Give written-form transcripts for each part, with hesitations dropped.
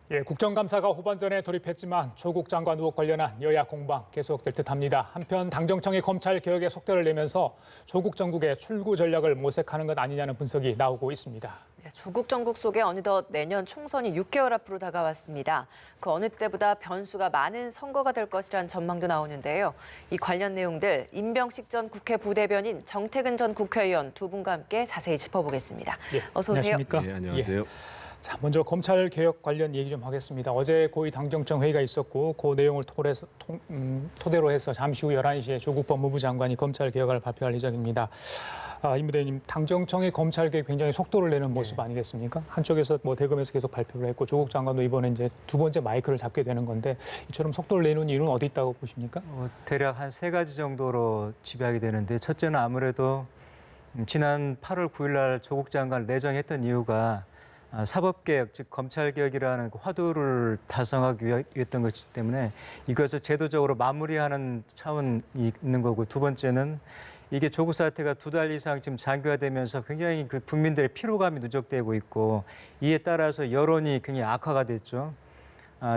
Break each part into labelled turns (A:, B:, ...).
A: 예, 국정감사가 후반전에 돌입했지만 조국 장관 의혹 관련한 여야 공방 계속될 듯합니다. 한편 당정청이 검찰 개혁에 속도를 내면서 조국 정국의 출구 전략을 모색하는 것 아니냐는 분석이 나오고 있습니다.
B: 네, 조국 정국 속에 어느덧 내년 총선이 6개월 앞으로 다가왔습니다. 그 어느 때보다 변수가 많은 선거가 될 것이라는 전망도 나오는데요. 이 관련 내용들 임병식 전 국회 부대변인 정태근 전 국회의원 두 분과 함께 자세히 짚어보겠습니다.
A: 예,
B: 어서 오세요.
A: 안녕하십니까?
C: 네, 안녕하세요.
A: 예. 자, 먼저 검찰 개혁 관련 얘기 좀 하겠습니다. 어제 고위 당정청 회의가 있었고 그 내용을 토대로 해서 잠시 후 11시에 조국 법무부 장관이 검찰 개혁을 발표할 예정입니다. 임 부대님, 당정청이 검찰 개혁 굉장히 속도를 내는 모습 아니겠습니까? 한쪽에서 대검에서 계속 발표를 했고 조국 장관도 이번에 이제 두 번째 마이크를 잡게 되는 건데 이처럼 속도를 내는 이유는 어디 있다고 보십니까?
D: 대략 한 세 가지 정도로 지배하게 되는데, 첫째는 아무래도 지난 8월 9일 날 조국 장관을 내정했던 이유가 사법개혁, 즉 검찰개혁이라는 그 화두를 달성하기 위했던 것이기 때문에 이것을 제도적으로 마무리하는 차원이 있는 거고, 두 번째는 이게 조국 사태가 2달 이상 지금 장기화되면서 굉장히 그 국민들의 피로감이 누적되고 있고, 이에 따라서 여론이 굉장히 악화가 됐죠.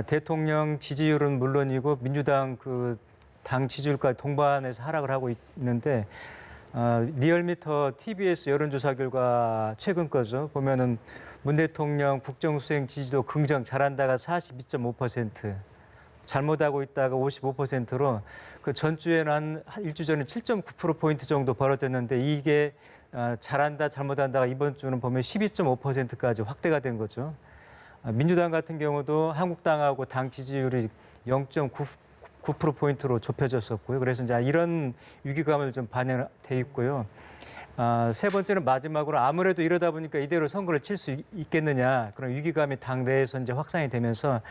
D: 대통령 지지율은 물론이고 민주당 그 당 지지율까지 동반해서 하락을 하고 있는데, 리얼미터 TBS 여론조사 결과 최근 거죠. 보면은 문 대통령 국정수행 지지도 긍정 잘한다가 42.5%, 잘못하고 있다가 55%로 그 전주에는 한 일주 전에 7.9%포인트 정도 벌어졌는데, 이게 잘한다 잘못한다가 이번 주는 보면 12.5%까지 확대가 된 거죠. 민주당 같은 경우도 한국당하고 당 지지율이 0.9%포인트로 좁혀졌었고요. 그래서 이제 이런 위기감을 좀 반영돼 있고요. 세 번째는 마지막으로 아무래도 이러다 보니까 이대로 선거를 칠 수 있겠느냐, 그런 위기감이 당 내에서 이제 확산이 되면서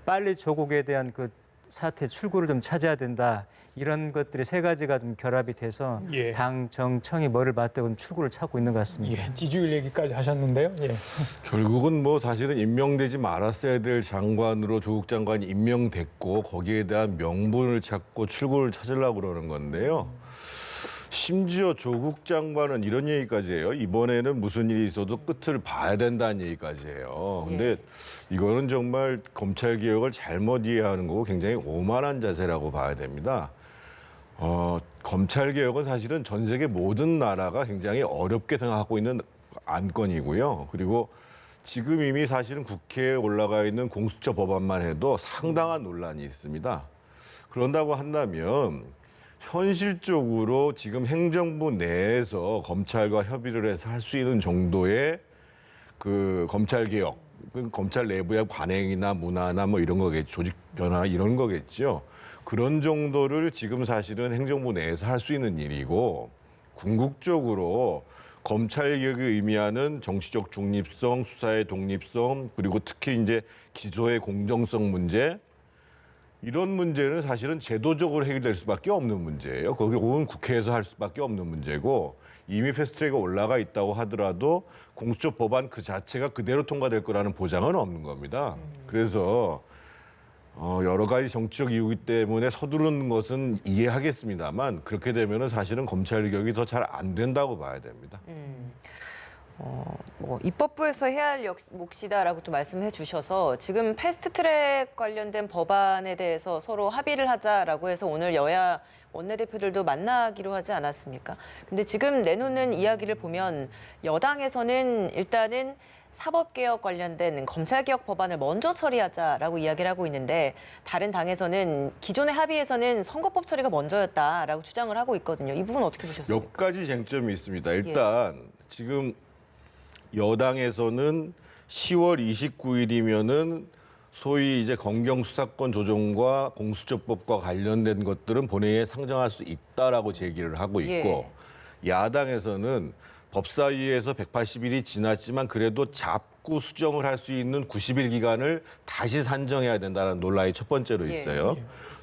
D: 빨리 조국에 대한 그 사태 출구를 좀 찾아야 된다. 이런 것들이 세 가지가 좀 결합이 돼서
A: 예.
D: 당 정청이 머리를 맞대고 출구를 찾고 있는 것 같습니다.
A: 예, 지지율 얘기까지 하셨는데요. 예.
C: 결국은 사실은 임명되지 말았어야 될 장관으로 조국 장관이 임명됐고, 거기에 대한 명분을 찾고 출구를 찾으려고 그러는 건데요. 심지어 조국 장관은 이런 얘기까지 해요. 이번에는 무슨 일이 있어도 끝을 봐야 된다는 얘기까지 해요. 근데 이거는 정말 검찰 개혁을 잘못 이해하는 거고 굉장히 오만한 자세라고 봐야 됩니다. 검찰 개혁은 사실은 전 세계 모든 나라가 굉장히 어렵게 생각하고 있는 안건이고요. 그리고 지금 이미 사실은 국회에 올라가 있는 공수처 법안만 해도 상당한 논란이 있습니다. 그런다고 한다면 현실적으로 지금 행정부 내에서 검찰과 협의를 해서 할 수 있는 정도의 그 검찰 개혁, 검찰 내부의 관행이나 문화나 이런 거겠죠. 조직 변화 이런 거겠죠. 그런 정도를 지금 사실은 행정부 내에서 할 수 있는 일이고, 궁극적으로 검찰 개혁이 의미하는 정치적 중립성, 수사의 독립성, 그리고 특히 이제 기소의 공정성 문제, 이런 문제는 사실은 제도적으로 해결될 수밖에 없는 문제예요. 그건 국회에서 할 수밖에 없는 문제고, 이미 패스트트랙에 올라가 있다고 하더라도 공수처 법안 그 자체가 그대로 통과될 거라는 보장은 없는 겁니다. 그래서 여러 가지 정치적 이유 때문에 서두르는 것은 이해하겠습니다만, 그렇게 되면은 사실은 검찰 개혁이 더 잘 안 된다고 봐야 됩니다.
B: 입법부에서 해야 할 몫이다라고 또 말씀해 주셔서, 지금 패스트트랙 관련된 법안에 대해서 서로 합의를 하자라고 해서 오늘 여야 원내대표들도 만나기로 하지 않았습니까? 근데 지금 내놓는 이야기를 보면 여당에서는 일단은 사법개혁 관련된 검찰개혁 법안을 먼저 처리하자라고 이야기를 하고 있는데, 다른 당에서는 기존의 합의에서는 선거법 처리가 먼저였다라고 주장을 하고 있거든요. 이 부분 어떻게 보셨습니까?
C: 몇 가지 쟁점이 있습니다. 일단 지금 여당에서는 10월 29일이면은 소위 이제 검경 수사권 조정과 공수처법과 관련된 것들은 본회의에 상정할 수 있다라고 제기를 하고 있고, 야당에서는 법사위에서 180일이 지났지만 그래도 잡고 수정을 할 수 있는 90일 기간을 다시 산정해야 된다는 논란이 첫 번째로 있어요.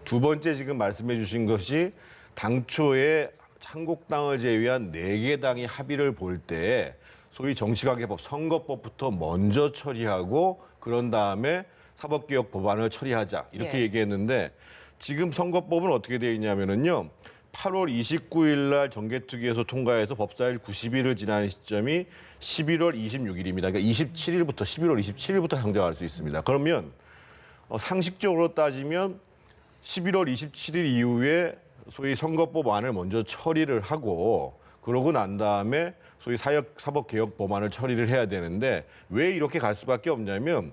C: 두 번째, 지금 말씀해 주신 것이 당초에 한국당을 제외한 4개 당이 합의를 볼 때 소위 정치관계법, 선거법부터 먼저 처리하고 그런 다음에 사법개혁 법안을 처리하자, 이렇게 얘기했는데, 지금 선거법은 어떻게 되어 있냐면요. 8월 29일 날 정개특위에서 통과해서 법사일 90일을 지나는 시점이 11월 26일입니다. 그러니까 11월 27일부터 상정할 수 있습니다. 그러면 상식적으로 따지면 11월 27일 이후에 소위 선거법안을 먼저 처리를 하고 그러고 난 다음에 소위 사법개혁 법안을 처리를 해야 되는데 왜 이렇게 갈 수밖에 없냐면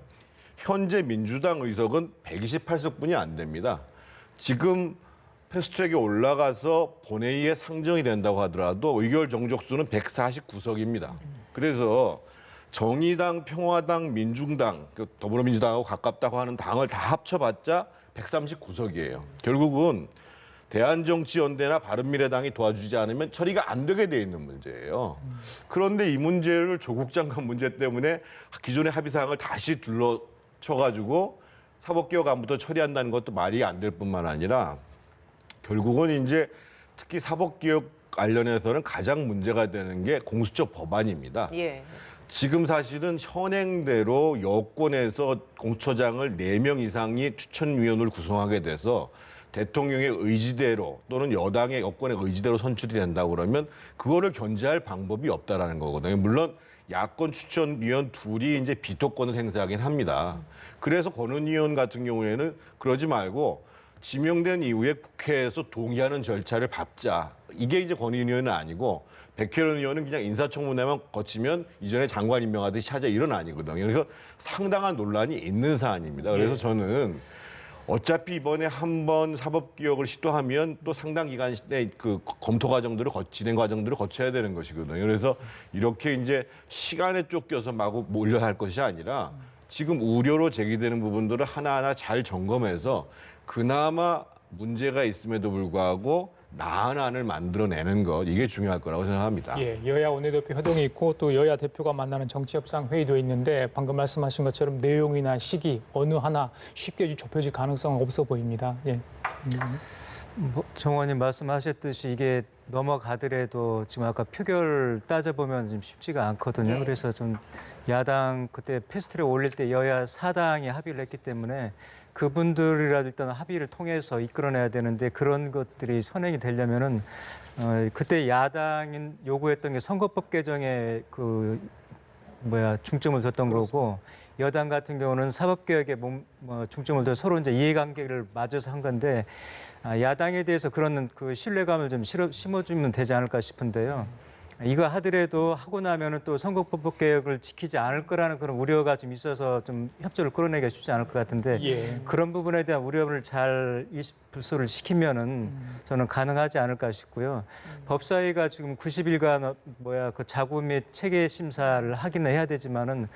C: 현재 민주당 의석은 128석뿐이 안 됩니다. 지금 패스트트랙에 올라가서 본회의에 상정이 된다고 하더라도 의결 정족수는 149석입니다. 그래서 정의당, 평화당, 민중당, 더불어민주당하고 가깝다고 하는 당을 다 합쳐봤자 139석이에요. 결국은 대한정치연대나 바른미래당이 도와주지 않으면 처리가 안 되게 돼 있는 문제예요. 그런데 이 문제를 조국 장관 문제 때문에 기존의 합의사항을 다시 둘러쳐가지고 사법개혁안부터 처리한다는 것도 말이 안 될 뿐만 아니라 결국은 이제 특히 사법개혁 관련해서는 가장 문제가 되는 게 공수처 법안입니다.
B: 예.
C: 지금 사실은 현행대로 여권에서 공수처장을 4명 이상이 추천위원을 구성하게 돼서 대통령의 의지대로 또는 여당의 여권의 의지대로 선출이 된다고 그러면 그거를 견제할 방법이 없다라는 거거든요. 물론 야권 추천위원 둘이 이제 비토권을 행사하긴 합니다. 그래서 권은희 의원 같은 경우에는 그러지 말고 지명된 이후에 국회에서 동의하는 절차를 밟자. 이게 이제 권은희 의원은 아니고 백혜련 의원은 그냥 인사청문회만 거치면 이전에 장관 임명하듯이 하자 이런 아니거든요. 그래서 상당한 논란이 있는 사안입니다. 그래서 저는 어차피 이번에 한번 사법개혁을 시도하면 또 상당 기간 내 그 검토 과정들을 진행 과정들을 거쳐야 되는 것이거든요. 그래서 이렇게 이제 시간에 쫓겨서 마구 몰려야 할 것이 아니라 지금 우려로 제기되는 부분들을 하나하나 잘 점검해서 그나마 문제가 있음에도 불구하고 나은 안을 만들어내는 것 이게 중요할 거라고 생각합니다.
A: 예, 여야 원내대표 회동이 있고 또 여야 대표가 만나는 정치협상회의도 있는데 방금 말씀하신 것처럼 내용이나 시기 어느 하나 쉽게 좁혀질 가능성은 없어 보입니다. 예.
D: 정 의원님 말씀하셨듯이 이게 넘어가더라도 지금 아까 표결 따져보면 좀 쉽지가 않거든요. 그래서 좀 야당 그때 패스트트랙 올릴 때 여야 4당이 합의를 했기 때문에 그분들이라도 일단 합의를 통해서 이끌어내야 되는데 그런 것들이 선행이 되려면은 그때 야당이 요구했던 게 선거법 개정에 중점을 뒀던 거고 여당 같은 경우는 사법개혁에 중점을 둬 서로 이제 이해관계를 맞춰서 한 건데 야당에 대해서 그런 그 신뢰감을 좀 심어주면 되지 않을까 싶은데요. 이거 하더라도 하고 나면은 또 선거법 개혁을 지키지 않을 거라는 그런 우려가 좀 있어서 좀 협조를 끌어내기가 쉽지 않을 것 같은데
A: 예.
D: 그런 부분에 대한 우려를 잘 불소를 시키면은 저는 가능하지 않을까 싶고요. 법사위가 지금 90일간 그 자구 및 체계 심사를 하기는 해야 되지만은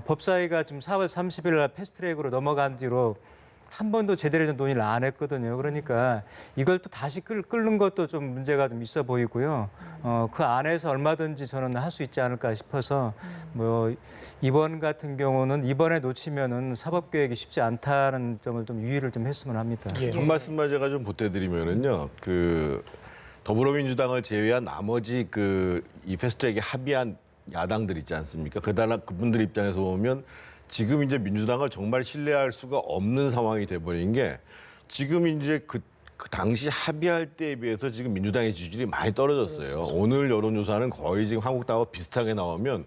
D: 법사위가 지금 4월 30일 날 패스트트랙으로 넘어간 뒤로 한 번도 제대로 된 논의를 안 했거든요. 그러니까 이걸 또 다시 끓는 것도 좀 문제가 좀 있어 보이고요. 그 안에서 얼마든지 저는 할 수 있지 않을까 싶어서 이번 같은 경우는 이번에 놓치면은 사법개혁이 쉽지 않다는 점을 좀 유의를 좀 했으면 합니다.
A: 예.
C: 한 말씀만 제가 좀 보태드리면은요, 더불어민주당을 제외한 나머지 이 패스트트랙에 합의한 야당들 있지 않습니까? 그분들 입장에서 보면 지금 이제 민주당을 정말 신뢰할 수가 없는 상황이 돼버린 게 지금 이제 그 당시 합의할 때에 비해서 지금 민주당의 지지율이 많이 떨어졌어요. 오늘 여론조사는 거의 지금 한국당하고 비슷하게 나오면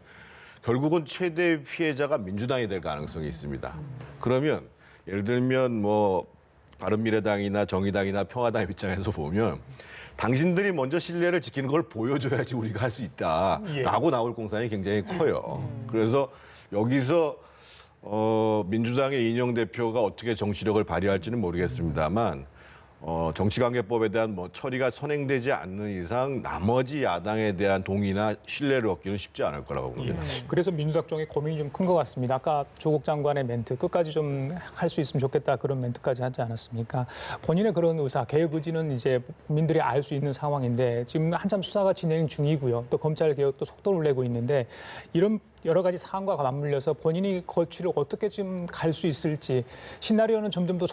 C: 결국은 최대 피해자가 민주당이 될 가능성이 있습니다. 그러면 예를 들면 바른미래당이나 정의당이나 평화당 입장에서 보면 당신들이 먼저 신뢰를 지키는 걸 보여줘야지 우리가 할 수 있다라고 나올 공산이 굉장히 커요. 그래서 여기서 민주당의 이인영 대표가 어떻게 정치력을 발휘할지는 모르겠습니다만 정치관계법에 대한 처리가 선행되지 않는 이상 나머지 야당에 대한 동의나 신뢰를 얻기는 쉽지 않을 거라고 봅니다.
A: 그래서 민주당 쪽에 고민이 좀 큰 것 같습니다. 아까 조국 장관의 멘트 끝까지 좀 할 수 있으면 좋겠다 그런 멘트까지 하지 않았습니까? 본인의 그런 의사, 개혁 의지는 이제 국민들이 알 수 있는 상황인데 지금 한참 수사가 진행 중이고요. 또 검찰 개혁도 속도를 내고 있는데 이런 여러 가지 사안과 맞물려서 본인이 거취를 어떻게 좀 갈 수 있을지 시나리오는 점점 더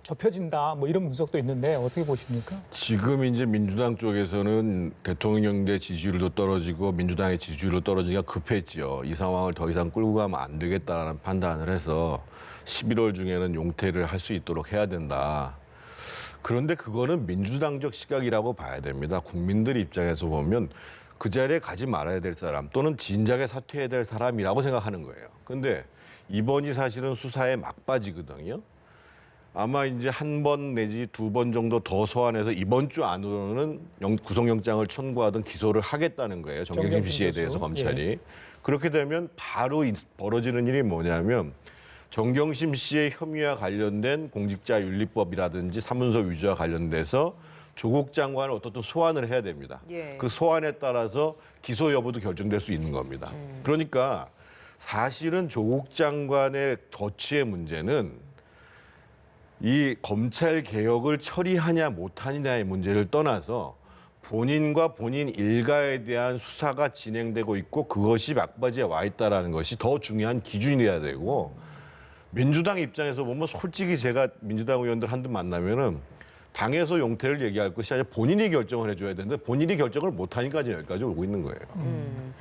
A: 좁혀진다 이런 분석도 있는데 어떻게 보십니까?
C: 지금 이제 민주당 쪽에서는 대통령대 지지율도 떨어지고 민주당의 지지율도 떨어지기가 급했지요. 이 상황을 더 이상 끌고 가면 안 되겠다라는 판단을 해서 11월 중에는 용퇴를 할 수 있도록 해야 된다. 그런데 그거는 민주당적 시각이라고 봐야 됩니다. 국민들 입장에서 보면 그 자리에 가지 말아야 될 사람 또는 진작에 사퇴해야 될 사람이라고 생각하는 거예요. 그런데 이번이 사실은 수사의 막바지거든요. 아마 이제 한 번 내지 두 번 정도 더 소환해서 이번 주 안으로는 구속영장을 청구하든 기소를 하겠다는 거예요. 정경심 씨에 대해서 검찰이. 그렇게 되면 바로 벌어지는 일이 뭐냐면 정경심 씨의 혐의와 관련된 공직자윤리법이라든지 사문서 위조와 관련돼서 조국 장관을 어떻든 소환을 해야 됩니다.
B: 예.
C: 그 소환에 따라서 기소 여부도 결정될 수 있는 겁니다. 그러니까 사실은 조국 장관의 거취의 문제는 이 검찰 개혁을 처리하냐 못하느냐의 문제를 떠나서 본인과 본인 일가에 대한 수사가 진행되고 있고 그것이 막바지에 와 있다는 것이 더 중요한 기준이어야 되고 민주당 입장에서 보면 솔직히 제가 민주당 의원들 한두 만나면은 당에서 용태를 얘기할 것이 아니라 본인이 결정을 해줘야 되는데 본인이 결정을 못하니까 지금 여기까지 오고 있는 거예요.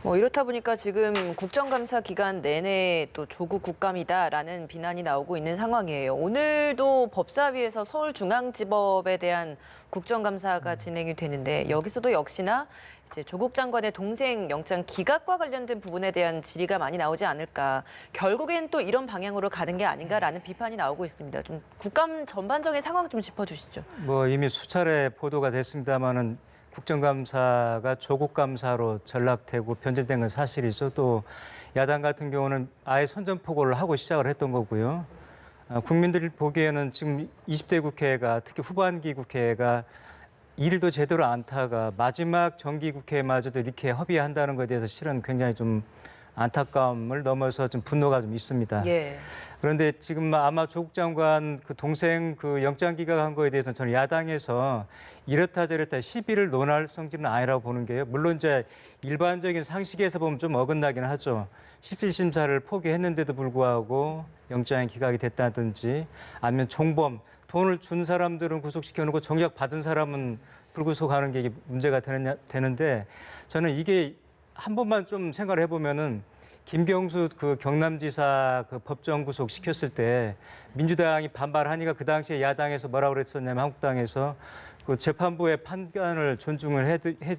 B: 뭐 이렇다 보니까 지금 국정감사 기간 내내 또 조국 국감이다라는 비난이 나오고 있는 상황이에요. 오늘도 법사위에서 서울중앙지법에 대한 국정감사가 진행이 되는데 여기서도 역시나 이제 조국 장관의 동생 영장 기각과 관련된 부분에 대한 질의가 많이 나오지 않을까. 결국엔 또 이런 방향으로 가는 게 아닌가라는 비판이 나오고 있습니다. 좀 국감 전반적인 상황 좀 짚어주시죠.
D: 뭐 이미 수차례 보도가 됐습니다마는 국정감사가 조국 감사로 전락되고 변질된 건 사실이죠. 또 야당 같은 경우는 아예 선전포고를 하고 시작을 했던 거고요. 국민들이 보기에는 지금 20대 국회가 특히 후반기 국회가 일도 제대로 안 타가 마지막 정기 국회마저도 이렇게 허비한다는 것에 대해서 실은 굉장히 좀 안타까움을 넘어서 좀 분노가 좀 있습니다.
B: 예.
D: 그런데 지금 아마 조국 장관 그 동생 그 영장 기각한 거에 대해서는 저는 야당에서 이렇다 저렇다 시비를 논할 성질은 아니라고 보는 게요. 물론 이제 일반적인 상식에서 보면 좀 어긋나긴 하죠. 실질심사를 포기했는데도 불구하고 영장이 기각이 됐다든지 아니면 종범, 돈을 준 사람들은 구속시켜놓고 정작 받은 사람은 불구속하는 게 이게 문제가 되는데 저는 이게 한 번만 좀 생각을 해보면은 김경수 그 경남지사 그 법정 구속 시켰을 때 민주당이 반발하니까 그 당시에 야당에서 뭐라고 그랬었냐면 한국당에서 그 재판부의 판단을 존중을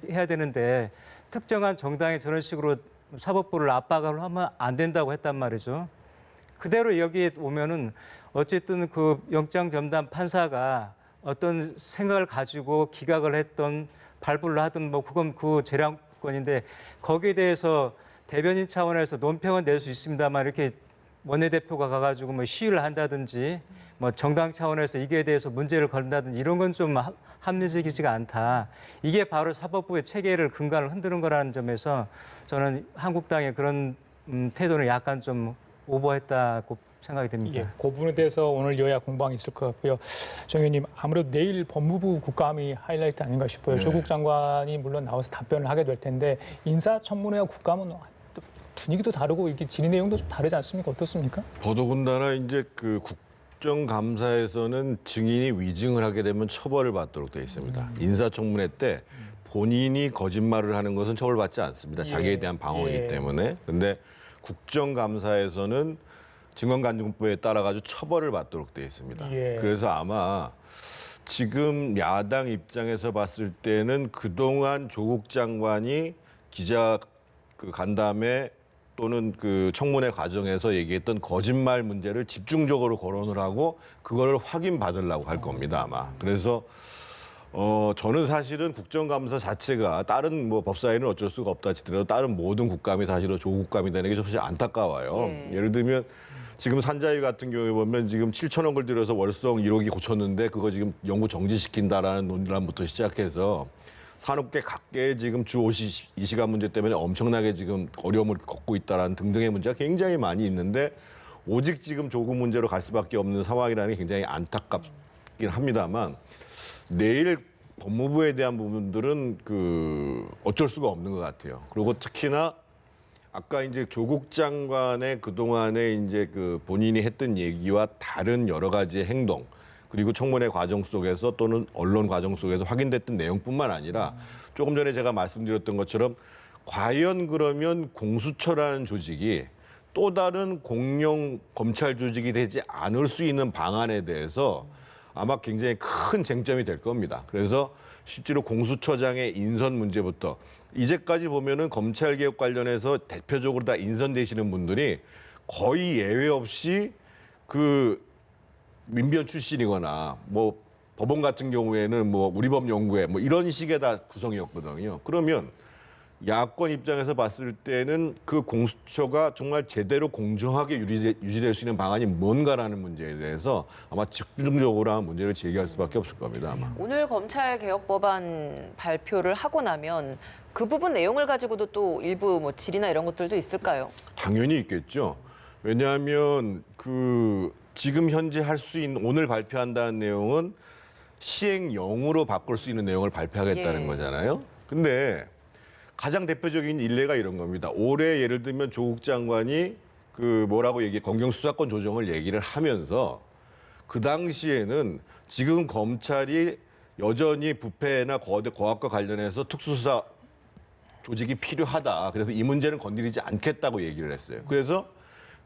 D: 해야 되는데 특정한 정당이 저런 식으로 사법부를 압박을 하면 안 된다고 했단 말이죠. 그대로 여기에 오면은 어쨌든 그 영장 전담 판사가 어떤 생각을 가지고 기각을 했던 발부를 하든 뭐 그건 그 재량권인데 거기에 대해서 대변인 차원에서 논평은 낼 수 있습니다만 이렇게 원내대표가 가가지고 뭐 시위를 한다든지 뭐 정당 차원에서 이게 대해서 문제를 걸는다든지 이런 건 좀 합리적이지가 않다. 이게 바로 사법부의 체계를 근간을 흔드는 거라는 점에서 저는 한국당의 그런 태도는 약간 좀 오버했다고 생각이 됩니다.
A: 예, 그 부분에 대해서 오늘 여야 공방이 있을 것 같고요. 정 의원님, 아무래도 내일 법무부 국감이 하이라이트 아닌가 싶어요.
C: 네.
A: 조국 장관이 물론 나와서 답변을 하게 될 텐데 인사청문회와 국감은 분위기도 다르고 이게 질의 내용도 좀 다르지 않습니까? 어떻습니까?
C: 더더군다나 이제 그 국정감사에서는 증인이 위증을 하게 되면 처벌을 받도록 되어 있습니다. 인사청문회 때 본인이 거짓말을 하는 것은 처벌받지 않습니다. 자기에 대한 방어이기
A: 예.
C: 때문에. 근데 국정감사에서는 증언간증법에 따라 가지고 처벌을 받도록 되어 있습니다.
A: 예.
C: 그래서 아마 지금 야당 입장에서 봤을 때는 그동안 조국 장관이 기자 그 간담회 또는 그 청문회 과정에서 얘기했던 거짓말 문제를 집중적으로 거론을 하고 그걸 확인받으려고 할 겁니다, 아마. 그래서 저는 사실은 국정감사 자체가 다른 뭐 법사위는 어쩔 수가 없다 치더라도 다른 모든 국감이 사실은 조국 국감이 되는 게 사실 안타까워요.
B: 예.
C: 예를 들면 지금 산자위 같은 경우에 보면 지금 7천억을 들여서 월성 1호기 고쳤는데 그거 지금 영구 정지시킨다라는 논란부터 시작해서 산업계 각계의 지금 주 52시간 문제 때문에 엄청나게 지금 어려움을 겪고 있다라는 등등의 문제가 굉장히 많이 있는데 오직 지금 조국 문제로 갈 수밖에 없는 상황이라는 게 굉장히 안타깝긴 합니다만 내일 법무부에 대한 부분들은 그 어쩔 수가 없는 것 같아요. 그리고 특히나 아까 이제 조국 장관의 그동안에 이제 그 본인이 했던 얘기와 다른 여러 가지의 행동 그리고 청문회 과정 속에서 또는 언론 과정 속에서 확인됐던 내용뿐만 아니라 조금 전에 제가 말씀드렸던 것처럼 과연 그러면 공수처라는 조직이 또 다른 공룡 검찰 조직이 되지 않을 수 있는 방안에 대해서 아마 굉장히 큰 쟁점이 될 겁니다. 그래서 실제로 공수처장의 인선 문제부터 이제까지 보면은 검찰개혁 관련해서 대표적으로 다 인선되시는 분들이 거의 예외 없이 그 민변 출신이거나 뭐 법원 같은 경우에는 뭐 우리법연구회 뭐 이런 식의 다 구성이었거든요. 그러면 야권 입장에서 봤을 때는 그 공수처가 정말 제대로 공정하게 유지될 수 있는 방안이 뭔가라는 문제에 대해서 아마 집중적으로 문제를 제기할 수밖에 없을 겁니다. 아마.
B: 오늘 검찰개혁법안 발표를 하고 나면 그 부분 내용을 가지고도 또 일부 뭐 질의나 이런 것들도 있을까요?
C: 당연히 있겠죠. 왜냐하면 그 지금 현재 할 수 있는 오늘 발표한다는 내용은 시행령으로 바꿀 수 있는 내용을 발표하겠다는
B: 예.
C: 거잖아요. 근데 가장 대표적인 일례가 이런 겁니다. 올해 예를 들면 조국 장관이 그 뭐라고 검경 수사권 조정을 얘기를 하면서 그 당시에는 지금 검찰이 여전히 부패나 거대 고압과 관련해서 특수수사 조직이 필요하다. 그래서 이 문제는 건드리지 않겠다고 얘기를 했어요. 그래서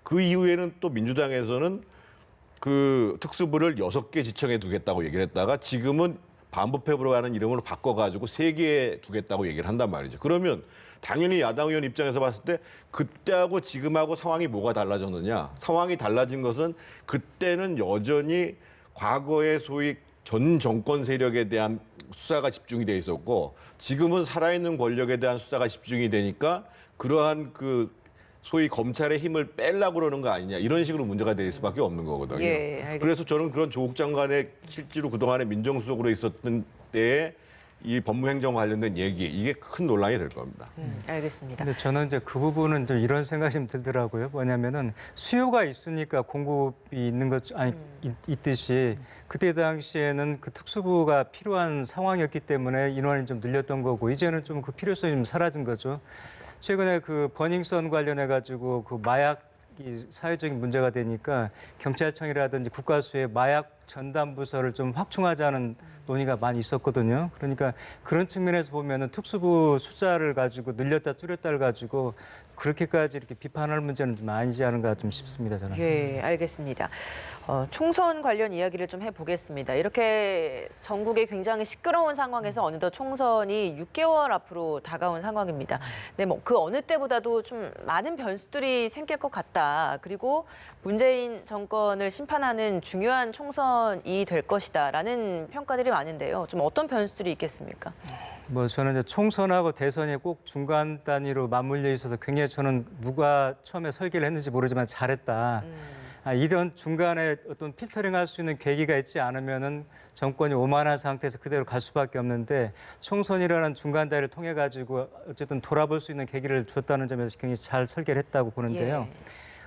C: 그 이후에는 또 민주당에서는 그 특수부를 6개 지청에 두겠다고 얘기를 했다가 지금은 반부패부라는 이름으로 바꿔가지고 3개에 두겠다고 얘기를 한단 말이죠. 그러면 당연히 야당 의원 입장에서 봤을 때 그때하고 지금하고 상황이 뭐가 달라졌느냐. 상황이 달라진 것은 그때는 여전히 과거의 소위 전 정권 세력에 대한 수사가 집중이 돼 있었고 지금은 살아있는 권력에 대한 수사가 집중이 되니까 그러한 그 소위 검찰의 힘을 빼려고 그러는 거 아니냐 이런 식으로 문제가 될 수밖에 없는 거거든요.
B: 예, 알겠습니다.
C: 그래서 저는 그런 조국 장관의 실제로 그동안에 민정수석으로 있었던 때에 이 법무행정 관련된 얘기 이게 큰 논란이 될 겁니다.
B: 알겠습니다.
D: 근데 저는 이제 그 부분은 좀 이런 생각이 좀 들더라고요. 뭐냐면은 수요가 있으니까 공급이 있는 것 있듯이 그때 당시에는 그 특수부가 필요한 상황이었기 때문에 인원이 좀 늘렸던 거고 이제는 좀 그 필요성이 좀 사라진 거죠. 최근에 그 버닝썬 관련해 가지고 그 마약이 사회적인 문제가 되니까 경찰청이라든지 국가수의 마약 전담 부서를 좀 확충하자는 논의가 많이 있었거든요. 그러니까 그런 측면에서 보면은 특수부 숫자를 가지고 늘렸다 줄였다를 가지고 그렇게까지 이렇게 비판할 문제는 좀 아니지 않은가 좀 싶습니다. 저는.
B: 예, 알겠습니다. 총선 관련 이야기를 좀 해보겠습니다. 이렇게 전국에 굉장히 시끄러운 상황에서 어느덧 총선이 6개월 앞으로 다가온 상황입니다. 네, 뭐 그 어느 때보다도 좀 많은 변수들이 생길 것 같다. 그리고 문재인 정권을 심판하는 중요한 총선이 될 것이다라는 평가들이 많은데요. 좀 어떤 변수들이 있겠습니까?
D: 뭐 저는 이제 총선하고 대선이 꼭 중간 단위로 맞물려 있어서 굉장히 저는 누가 처음에 설계를 했는지 모르지만 잘했다. 이런 중간에 어떤 필터링할 수 있는 계기가 있지 않으면은 정권이 오만한 상태에서 그대로 갈 수밖에 없는데 총선이라는 중간 단위를 통해 가지고 어쨌든 돌아볼 수 있는 계기를 줬다는 점에서 굉장히 잘 설계를 했다고 보는데요.
B: 예.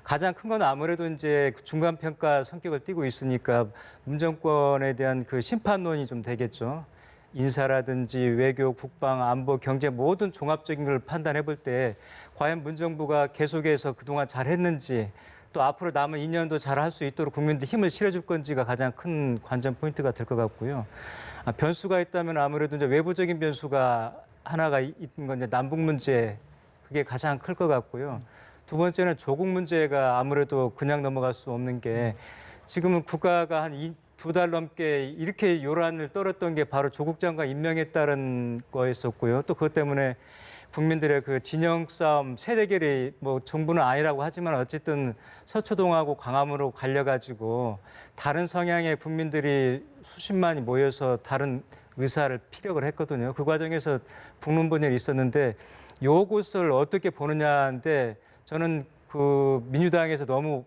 D: 가장 큰 건 아무래도 이제 중간 평가 성격을 띠고 있으니까 문정권에 대한 그 심판론이 좀 되겠죠. 인사라든지 외교, 국방, 안보, 경제 모든 종합적인 걸 판단해 볼 때 과연 문정부가 계속해서 그동안 잘했는지 또 앞으로 남은 2년도 잘할 수 있도록 국민들 힘을 실어줄 건지가 가장 큰 관전 포인트가 될 것 같고요. 변수가 있다면 아무래도 이제 외부적인 변수가 하나가 있는 건 이제 남북 문제 그게 가장 클 것 같고요. 두 번째는 조국 문제가 아무래도 그냥 넘어갈 수 없는 게 지금은 국가가 한 2달 넘게 이렇게 요란을 떨었던 게 바로 조국 장관 임명에 따른 거였었고요. 또 그것 때문에 국민들의 그 진영 싸움, 세대결이 뭐 정부는 아니라고 하지만 어쨌든 서초동하고 광화문으로 갈려가지고 다른 성향의 국민들이 수십만이 모여서 다른 의사를 피력을 했거든요. 그 과정에서 붙는 분열이 있었는데 요것을 어떻게 보느냐인데 저는 그 민주당에서 너무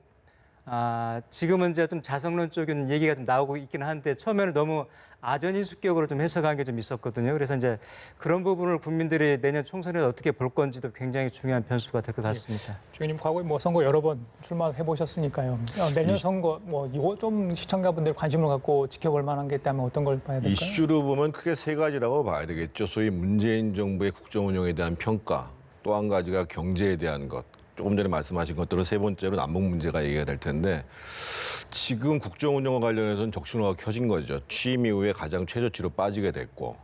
D: 지금은 이제 좀 자성론적인 얘기가 좀 나오고 있긴 한데 처음에는 너무 아전인수격으로 좀 해석한 게 좀 있었거든요. 그래서 이제 그런 부분을 국민들이 내년 총선에 어떻게 볼 건지도 굉장히 중요한 변수가 될 것 같습니다.
A: 주인님 과거에 뭐 선거 여러 번 출마해 보셨으니까요. 내년 선거 뭐 이거 좀 시청자분들 관심을 갖고 지켜볼 만한 게 있다면 어떤 걸 봐야 될까요?
C: 이슈로 보면 크게 3가지라고 봐야 되겠죠. 소위 문재인 정부의 국정 운영에 대한 평가, 또 한 가지가 경제에 대한 것. 조금 전에 말씀하신 것들은 3번째로 남북 문제가 얘기가 될 텐데 지금 국정 운영과 관련해서는 적신호가 켜진 거죠. 취임 이후에 가장 최저치로 빠지게 됐고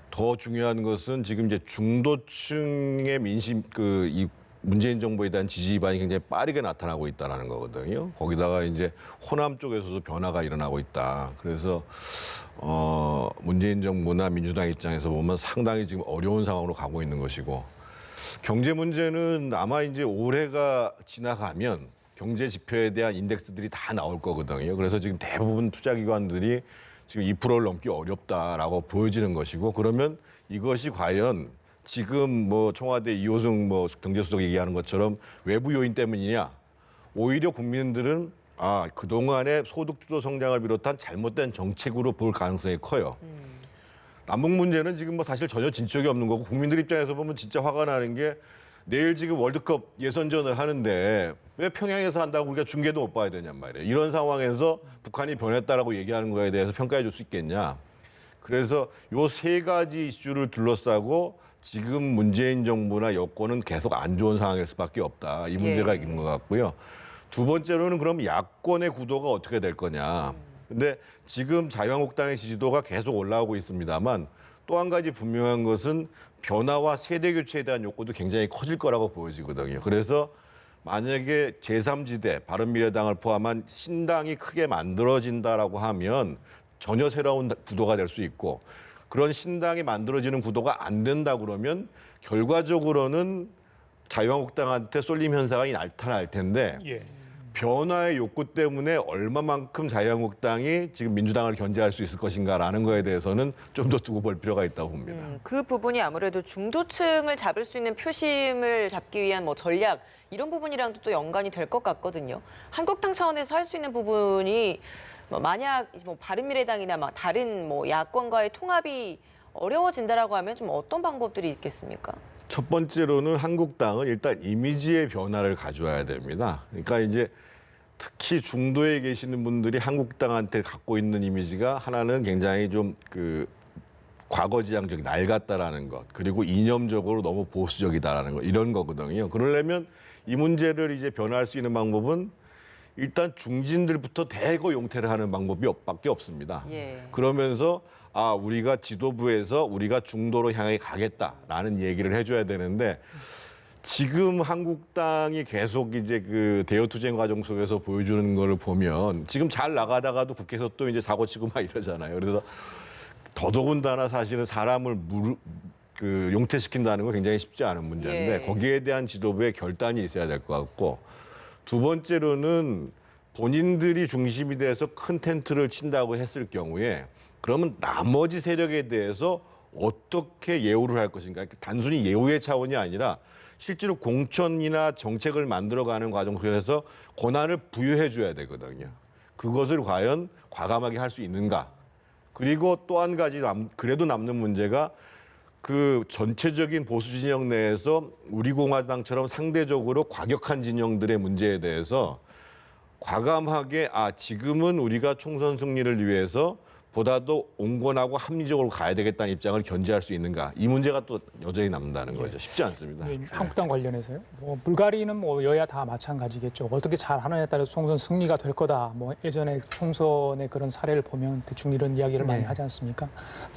C: 더 중요한 것은 지금 이제 중도층의 민심 이 문재인 정부에 대한 지지 기반이 굉장히 빠르게 나타나고 있다는 거거든요. 거기다가 이제 호남 쪽에서도 변화가 일어나고 있다. 그래서 문재인 정부나 민주당 입장에서 보면 상당히 지금 어려운 상황으로 가고 있는 것이고 경제 문제는 아마 이제 올해가 지나가면 경제 지표에 대한 인덱스들이 다 나올 거거든요. 그래서 지금 대부분 투자기관들이 지금 2%를 넘기 어렵다라고 보여지는 것이고, 그러면 이것이 과연 지금 뭐 청와대 이호승 뭐 경제수석 얘기하는 것처럼 외부 요인 때문이냐? 오히려 국민들은 그동안의 소득주도 성장을 비롯한 잘못된 정책으로 볼 가능성이 커요. 남북 문제는 지금 뭐 사실 전혀 진척이 없는 거고, 국민들 입장에서 보면 진짜 화가 나는 게 내일 지금 월드컵 예선전을 하는데 왜 평양에서 한다고 우리가 중계도 못 봐야 되냔 말이에요. 이런 상황에서 북한이 변했다라고 얘기하는 거에 대해서 평가해 줄 수 있겠냐. 그래서 요 세 가지 이슈를 둘러싸고 지금 문재인 정부나 여권은 계속 안 좋은 상황일 수밖에 없다. 이 문제가 있는 것 같고요. 두 번째로는 그럼 야권의 구도가 어떻게 될 거냐. 근데 지금 자유한국당의 지지도가 계속 올라오고 있습니다만, 또 한 가지 분명한 것은 변화와 세대 교체에 대한 욕구도 굉장히 커질 거라고 보여지거든요. 그래서 만약에 제3지대, 바른미래당을 포함한 신당이 크게 만들어진다라고 하면 전혀 새로운 구도가 될 수 있고, 그런 신당이 만들어지는 구도가 안 된다 그러면 결과적으로는 자유한국당한테 쏠림 현상이 나타날 텐데,
A: 예.
C: 변화의 욕구 때문에 얼마만큼 자유한국당이 지금 민주당을 견제할 수 있을 것인가라는 거에 대해서는 좀 더 두고 볼 필요가 있다고 봅니다.
B: 그 부분이 아무래도 중도층을 잡을 수 있는 표심을 잡기 위한 뭐 전략 이런 부분이랑도 또 연관이 될 것 같거든요. 한국당 차원에서 할 수 있는 부분이 만약 뭐 바른미래당이나 막 다른 뭐 야권과의 통합이 어려워진다라고 하면 좀 어떤 방법들이 있겠습니까?
C: 첫 번째로는 한국당은 일단 이미지의 변화를 가져와야 됩니다. 그러니까 이제 특히 중도에 계시는 분들이 한국당한테 갖고 있는 이미지가 하나는 굉장히 좀 과거지향적인 낡았다라는 것, 그리고 이념적으로 너무 보수적이다라는 것, 이런 거거든요. 그러려면 이 문제를 이제 변화할 수 있는 방법은 일단 중진들부터 대거 용퇴를 하는 방법이 밖에 없습니다.
B: 예.
C: 그러면서 우리가 지도부에서 우리가 중도로 향해 가겠다라는 얘기를 해줘야 되는데, 지금 한국당이 계속 이제 그 대여투쟁 과정 속에서 보여주는 거를 보면 지금 잘 나가다가도 국회에서 또 이제 사고치고 막 이러잖아요. 그래서 더더군다나 사실은 사람을 용퇴시킨다는 건 굉장히 쉽지 않은 문제인데,
B: 예.
C: 거기에 대한 지도부의 결단이 있어야 될 것 같고, 두 번째로는 본인들이 중심이 돼서 큰 텐트를 친다고 했을 경우에 그러면 나머지 세력에 대해서 어떻게 예우를 할 것인가. 단순히 예우의 차원이 아니라 실제로 공천이나 정책을 만들어가는 과정 속에서 권한을 부여해 줘야 되거든요. 그것을 과연 과감하게 할 수 있는가. 그리고 또 한 가지 그래도 남는 문제가 그 전체적인 보수 진영 내에서 우리 공화당처럼 상대적으로 과격한 진영들의 문제에 대해서 과감하게 지금은 우리가 총선 승리를 위해서 보다도 온건하고 합리적으로 가야 되겠다는 입장을 견지할 수 있는가. 이 문제가 또 여전히 남는다는 거죠. 쉽지 않습니다.
A: 네, 한국당 관련해서요. 뭐 불가리는 뭐 여야 다 마찬가지겠죠. 어떻게 잘하느냐에 따라서 총선 승리가 될 거다. 뭐 예전에 총선의 그런 사례를 보면 대충 이런 이야기를 많이 하지 않습니까?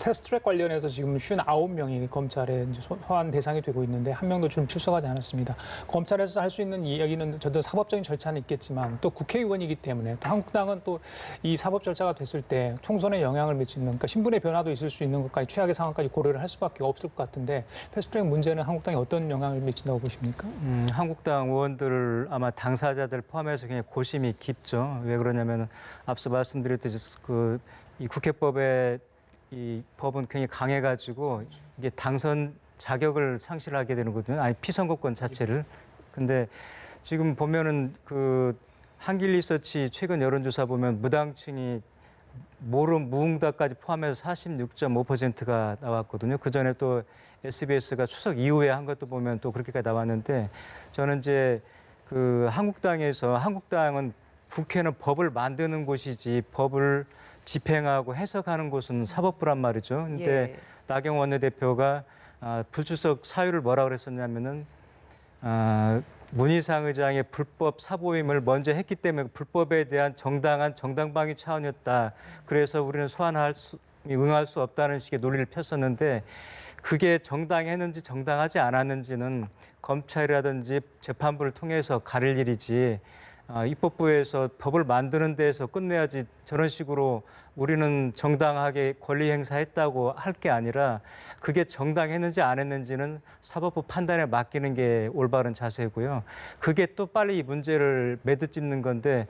A: 패스트트랙 관련해서 지금 59명이 검찰에 이제 소환 대상이 되고 있는데 한 명도 지금 출석하지 않았습니다. 검찰에서 할 수 있는 이야기는 저도 사법적인 절차는 있겠지만 또 국회의원이기 때문에 또 한국당은 또 이 사법 절차가 됐을 때 총선에 영향을 미치는, 그러니까 신분의 변화도 있을 수 있는 것까지 최악의 상황까지 고려를 할 수밖에 없을 것 같은데, 패스트트랙 문제는 한국당에 어떤 영향을 미친다고 보십니까?
D: 한국당 의원들 아마 당사자들 포함해서 굉장히 고심이 깊죠. 왜 그러냐면 앞서 말씀드렸듯이 이 국회법에 이 법은 굉장히 강해가지고 이게 당선 자격을 상실하게 되는거든요. 아니 피선거권 자체를. 근데 지금 보면은 한길리서치 최근 여론조사 보면 무당층이 무응답까지 포함해서 46.5%가 나왔거든요. 그 전에 또 SBS가 추석 이후에 한 것도 보면 또 그렇게까지 나왔는데, 저는 이제 한국당은 국회는 법을 만드는 곳이지 법을 집행하고 해석하는 곳은 사법부란 말이죠. 근데
B: 예.
D: 나경원 원내대표가 불출석 사유를 뭐라 그랬었냐면은 문희상 의장의 불법 사보임을 먼저 했기 때문에 불법에 대한 정당한 정당방위 차원이었다. 그래서 우리는 응할 수 없다는 식의 논리를 폈었는데, 그게 정당했는지 정당하지 않았는지는 검찰이라든지 재판부를 통해서 가릴 일이지, 입법부에서 법을 만드는 데에서 끝내야지 저런 식으로 우리는 정당하게 권리 행사했다고 할 게 아니라 그게 정당했는지 안 했는지는 사법부 판단에 맡기는 게 올바른 자세고요. 그게 또 빨리 이 문제를 매듭짓는 건데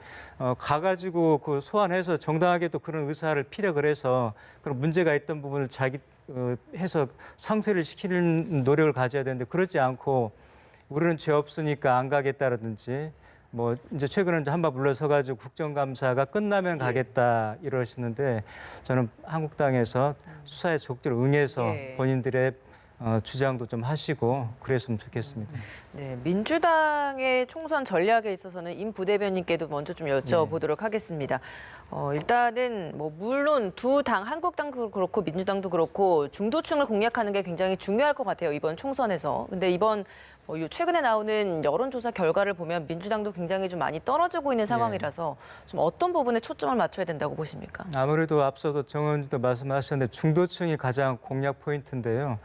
D: 가가지고 그 소환해서 정당하게 또 그런 의사를 피력을 해서 그런 문제가 있던 부분을 해서 상쇄를 시키는 노력을 가져야 되는데 그러지 않고 우리는 죄 없으니까 안 가겠다라든지 뭐 이제 최근에 한번 물러서가지고 국정감사가 끝나면 가겠다 이러시는데 저는 한국당에서 수사에 적극적으로 응해서 본인들의 주장도 좀 하시고 그랬으면 좋겠습니다.
B: 네, 민주당의 총선 전략에 있어서는 임 부대변인께도 먼저 좀 여쭤보도록 하겠습니다. 일단은 뭐 물론 두 당, 한국당도 그렇고 민주당도 그렇고 중도층을 공략하는 게 굉장히 중요할 것 같아요, 이번 총선에서. 근데 이번 최근에 나오는 여론조사 결과를 보면 민주당도 굉장히 좀 많이 떨어지고 있는 상황이라서 좀 어떤 부분에 초점을 맞춰야 된다고 보십니까? 아무래도
D: 앞서도 정 의원님도 말씀하셨는데 중도층이 가장 공략 포인트인데요.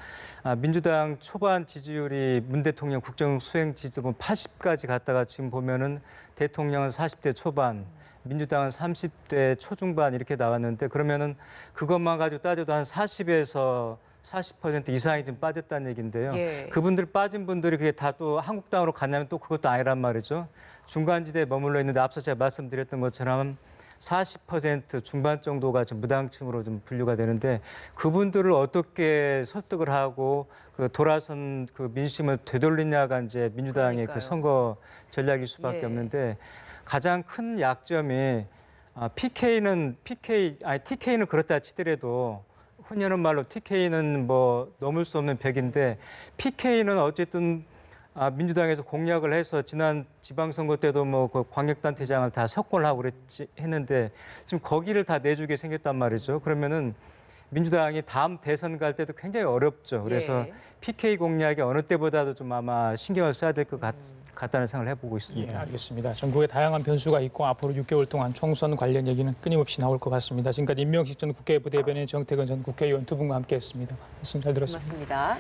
D: 민주당 초반 지지율이 문 대통령 국정 수행 지지율은 80까지 갔다가 지금 보면은 대통령은 40대 초반, 민주당은 30대 초중반 이렇게 나왔는데 그러면은 그것만 가지고 따져도 한 40에서 40% 이상이 좀 빠졌다는 얘기인데요. 그분들 빠진 분들이 그게 다 또 한국당으로 갔냐면 또 그것도 아니란 말이죠. 중간지대에 머물러 있는데 앞서 제가 말씀드렸던 것처럼 40% 중반 정도가 좀 무당층으로 좀 분류가 되는데 그분들을 어떻게 설득을 하고 그 돌아선 그 민심을 되돌리냐가 이제 민주당의 그 선거 전략일 수밖에 없는데 가장 큰 약점이 TK는 그렇다 치더라도 흔히 하는 말로 TK는 뭐 넘을 수 없는 벽인데 PK는 어쨌든 민주당에서 공약을 해서 지난 지방선거 때도 뭐 그 광역단체장을 다 석권하고 했는데 지금 거기를 다 내주게 생겼단 말이죠. 그러면은 민주당이 다음 대선 갈 때도 굉장히 어렵죠. 그래서 PK 공략이 어느 때보다도 좀 아마 신경을 써야 될 것 같다는 생각을 해보고 있습니다.
A: 예, 알겠습니다. 전국에 다양한 변수가 있고 앞으로 6개월 동안 총선 관련 얘기는 끊임없이 나올 것 같습니다. 지금까지 임명식 전 국회 부대변인 정태근 전 국회의원 두 분과 함께했습니다. 말씀 잘 들었습니다.
B: 고맙습니다.